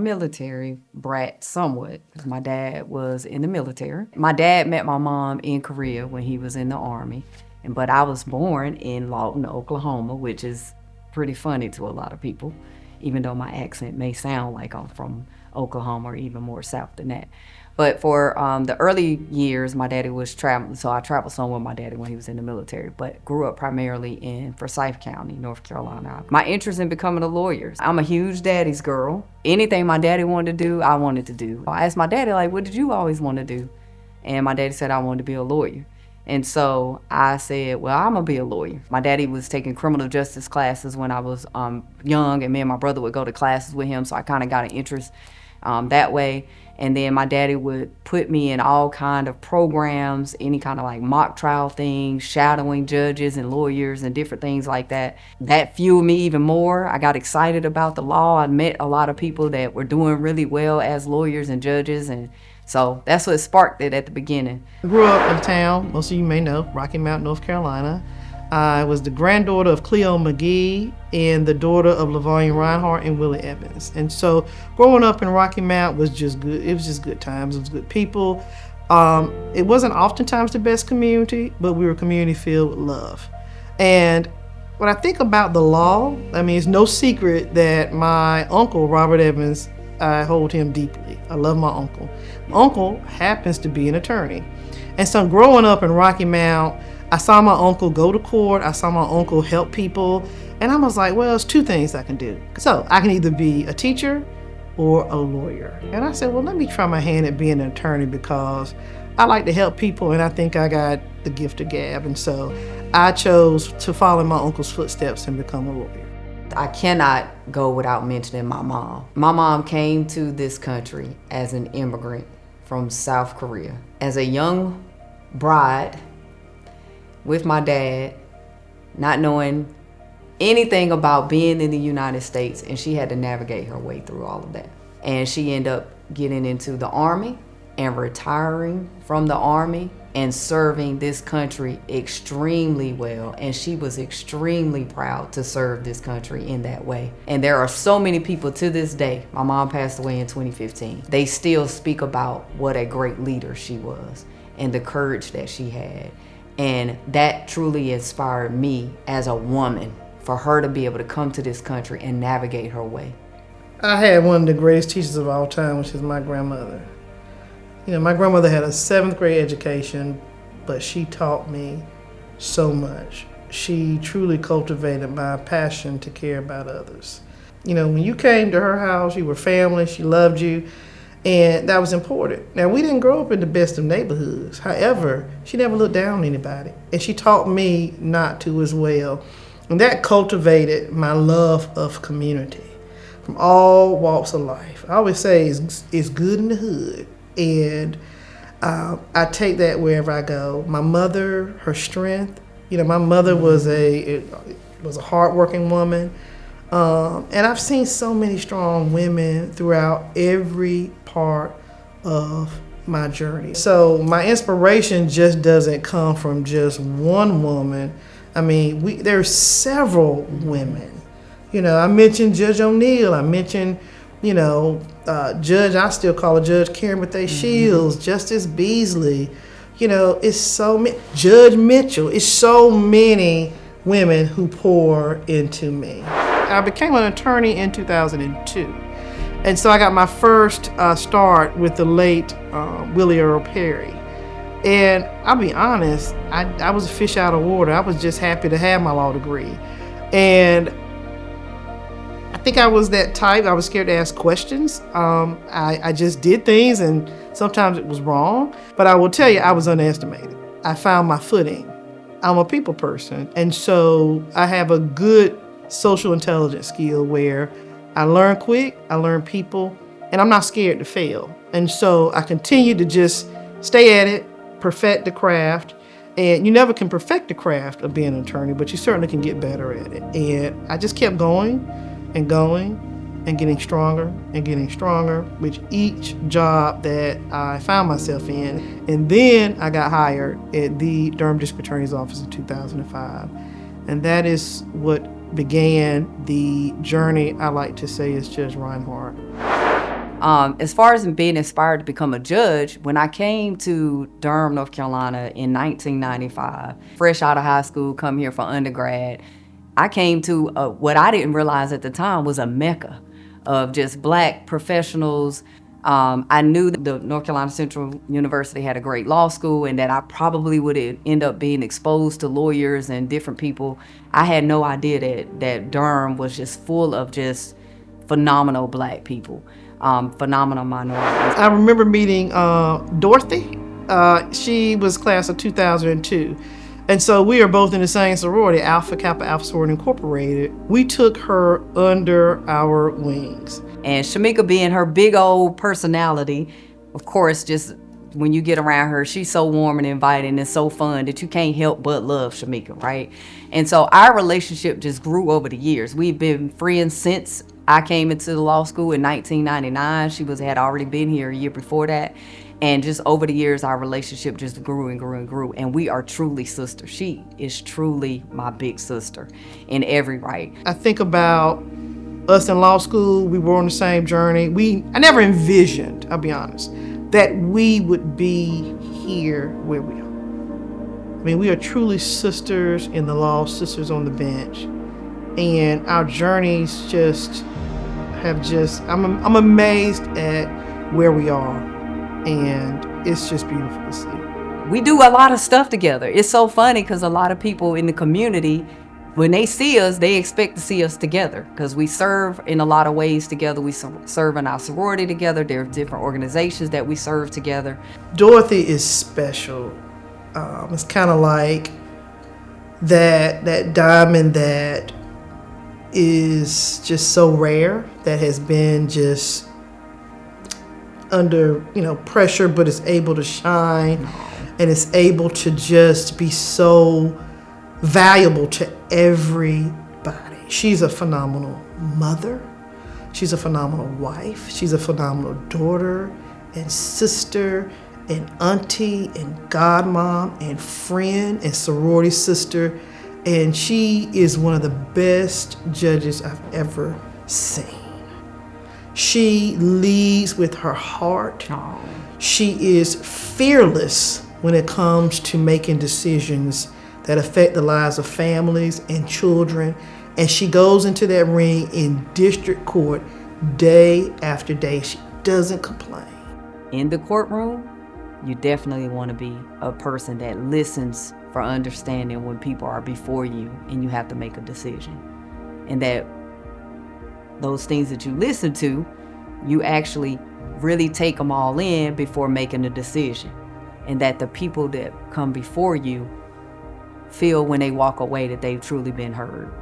military brat somewhat, because my dad was in the military. My dad met my mom in Korea when he was in the Army, but I was born in Lawton, Oklahoma, which is pretty funny to a lot of people, even though my accent may sound like I'm from Oklahoma or even more south than that. But for the early years, my daddy was traveling, so I traveled some with my daddy when he was in the military, but grew up primarily in Forsyth County, North Carolina. My interest in becoming a lawyer. I'm a huge daddy's girl. Anything my daddy wanted to do, I wanted to do. I asked my daddy, like, what did you always want to do? And my daddy said I wanted to be a lawyer. And so I said, well, I'm going to be a lawyer. My daddy was taking criminal justice classes when I was young, and me and my brother would go to classes with him, so I kind of got an interest that way. And then my daddy would put me in all kind of programs, any kind of like mock trial things, shadowing judges and lawyers and different things like that. That fueled me even more. I got excited about the law. I met a lot of people that were doing really well as lawyers and judges, and so that's what sparked it at the beginning. I grew up in a town, most of you may know, Rocky Mount, North Carolina. I was the granddaughter of Cleo McGee and the daughter of LaVonia Reinhardt and Willie Evans. And so growing up in Rocky Mount was just good. It was just good times. It was good people. It wasn't oftentimes the best community, but we were a community filled with love. And when I think about the law, I mean, it's no secret that my uncle, Robert Evans, I hold him deeply. I love my uncle. My uncle happens to be an attorney. And so growing up in Rocky Mount, I saw my uncle go to court. I saw my uncle help people. And I was like, well, there's two things I can do. So I can either be a teacher or a lawyer. And I said, well, let me try my hand at being an attorney because I like to help people and I think I got the gift of gab. And so I chose to follow my uncle's footsteps and become a lawyer. I cannot go without mentioning my mom. My mom came to this country as an immigrant from South Korea. As a young bride, with my dad, not knowing anything about being in the United States, and she had to navigate her way through all of that. And she ended up getting into the Army and retiring from the Army and serving this country extremely well. And she was extremely proud to serve this country in that way. And there are so many people to this day, my mom passed away in 2015, they still speak about what a great leader she was and the courage that she had. And that truly inspired me as a woman for her to be able to come to this country and navigate her way. I had one of the greatest teachers of all time, which is my grandmother. You know, my grandmother had a 7th grade education, but she taught me so much. She truly cultivated my passion to care about others. You know, when you came to her house, you were family, she loved you. And that was important. Now, we didn't grow up in the best of neighborhoods. However, she never looked down on anybody. And she taught me not to as well. And that cultivated my love of community from all walks of life. I always say it's good in the hood. And I take that wherever I go. My mother, her strength. You know, my mother was a hardworking woman. And I've seen so many strong women throughout every part of my journey. So my inspiration just doesn't come from just one woman. I mean, there's several women. You know, I mentioned Judge O'Neill. I mentioned, you know, Judge, I still call her Judge Karen Bethea Shields, Justice Beasley. You know, it's so many. Judge Mitchell. It's so many women who pour into me. I became an attorney in 2002. And so I got my first start with the late Willie Earl Perry. And I'll be honest, I was a fish out of water. I was just happy to have my law degree. And I think I was that type. I was scared to ask questions. I just did things and sometimes it was wrong. But I will tell you, I was underestimated. I found my footing. I'm a people person. And so I have a good social intelligence skill where I learn quick, I learn people, and I'm not scared to fail. And so I continue to just stay at it, perfect the craft. And you never can perfect the craft of being an attorney, but you certainly can get better at it. And I just kept going and going and getting stronger with each job that I found myself in. And then I got hired at the Durham District Attorney's Office in 2005. And that is what began the journey I like to say is Judge Reinhardt. As far as being inspired to become a judge, when I came to Durham, North Carolina in 1995, fresh out of high school, come here for undergrad, I came to what I didn't realize at the time was a mecca of just black professionals. I knew that the North Carolina Central University had a great law school and that I probably would end up being exposed to lawyers and different people. I had no idea that Durham was just full of just phenomenal black people. Phenomenal minorities. I remember meeting Dorothy. She was class of 2002. And so we are both in the same sorority, Alpha Kappa Alpha Sorority Incorporated. We took her under our wings. And Shamika, being her big old personality, of course, just when you get around her, she's so warm and inviting and so fun that you can't help but love Shamika, right? And so our relationship just grew over the years. We've been friends since I came into the law school in 1999. She had already been here a year before that. And just over the years, our relationship just grew and grew and grew. And we are truly sisters. She is truly my big sister in every right. I think about us in law school. We were on the same journey. I never envisioned, I'll be honest, that we would be here where we are. I mean, we are truly sisters in the law, sisters on the bench. And our journeys I'm amazed at where we are. And it's just beautiful to see. We do a lot of stuff together. It's so funny because a lot of people in the community, when they see us, they expect to see us together because we serve in a lot of ways together. We serve in our sorority together. There are different organizations that we serve together. Dorothy is special. It's kind of like that diamond that is just so rare, that has been just under pressure, but is able to shine and is able to just be so valuable to everybody. She's a phenomenal mother. She's a phenomenal wife. She's a phenomenal daughter and sister and auntie and godmom and friend and sorority sister. And she is one of the best judges I've ever seen. She leads with her heart. Oh. She is fearless when it comes to making decisions that affect the lives of families and children. And she goes into that ring in district court day after day. She doesn't complain. In the courtroom, you definitely want to be a person that listens for understanding when people are before you and you have to make a decision. And that those things that you listen to, you actually really take them all in before making a decision. And that the people that come before you feel when they walk away that they've truly been heard.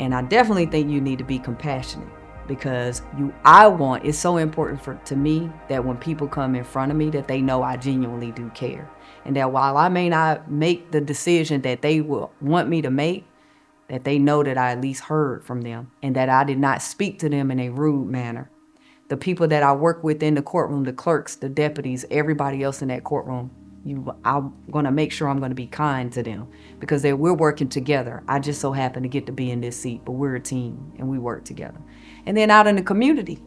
And I definitely think you need to be compassionate because it's so important to me that when people come in front of me that they know I genuinely do care. And that while I may not make the decision that they will want me to make, that they know that I at least heard from them and that I did not speak to them in a rude manner. The people that I work with in the courtroom, the clerks, the deputies, everybody else in that courtroom, I'm going to make sure I'm going to be kind to them because we're working together. I just so happen to get to be in this seat, but we're a team and we work together. And then out in the community,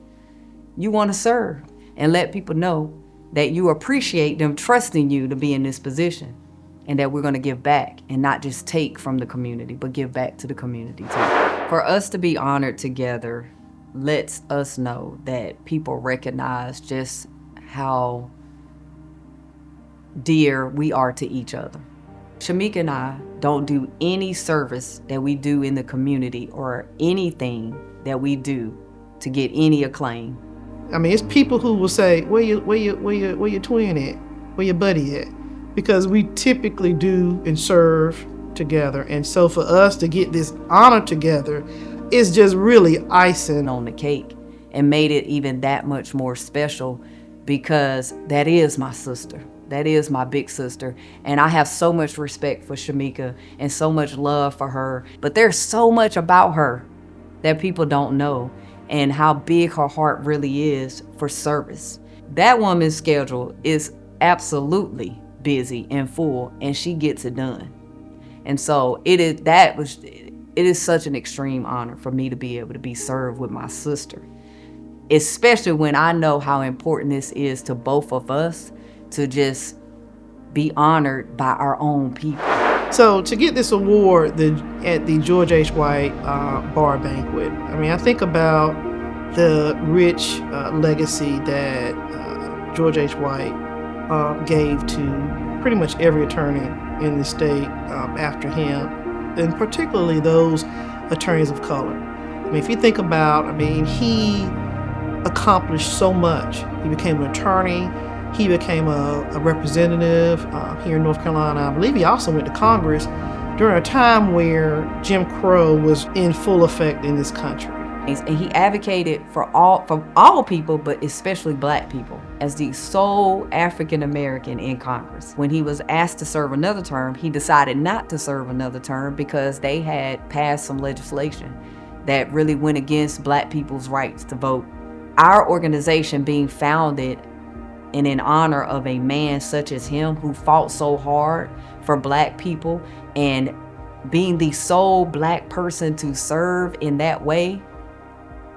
you want to serve and let people know that you appreciate them trusting you to be in this position and that we're going to give back and not just take from the community, but give back to the community too. For us to be honored together lets us know that people recognize just how dear we are to each other. Shamika and I don't do any service that we do in the community or anything that we do to get any acclaim. I mean, it's people who will say, where your twin at? Where your buddy at? Because we typically do and serve together. And so for us to get this honor together is just really icing on the cake and made it even that much more special because that is my sister. That is my big sister. And I have so much respect for Shamika and so much love for her. But there's so much about her that people don't know and how big her heart really is for service. That woman's schedule is absolutely busy and full, and she gets it done. And so it is such an extreme honor for me to be able to be served with my sister. especially when I know how important this is to both of us to just be honored by our own people. So to get this award at the George H. White Bar Banquet, I mean, I think about the rich legacy that George H. White gave to pretty much every attorney in the state after him, and particularly those attorneys of color. I mean, if you think about, I mean, he accomplished so much. He became an attorney. He became a representative here in North Carolina. I believe he also went to Congress during a time where Jim Crow was in full effect in this country. And he advocated for all people, but especially Black people, as the sole African American in Congress. When he was asked to serve another term, he decided not to serve another term because they had passed some legislation that really went against Black people's rights to vote. Our organization being founded in honor of a man such as him who fought so hard for Black people, and being the sole Black person to serve in that way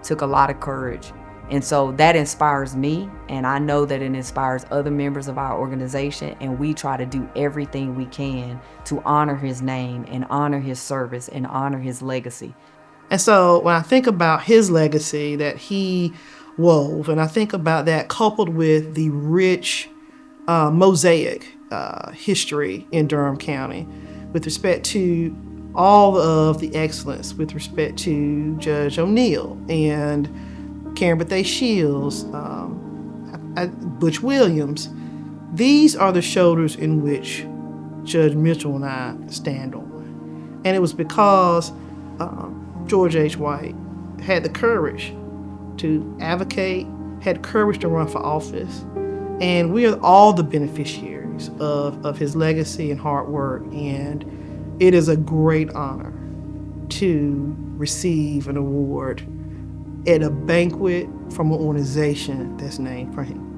took a lot of courage. And so that inspires me, and I know that it inspires other members of our organization, and we try to do everything we can to honor his name and honor his service and honor his legacy. And so when I think about his legacy that he wove, and I think about that coupled with the rich mosaic history in Durham County with respect to all of the excellence, with respect to Judge O'Neill and Karen Bethea Shields, Butch Williams, these are the shoulders in which Judge Mitchell and I stand on. And it was because George H. White had the courage to advocate, had courage to run for office, and we are all the beneficiaries of his legacy and hard work, and it is a great honor to receive an award at a banquet from an organization that's named for him.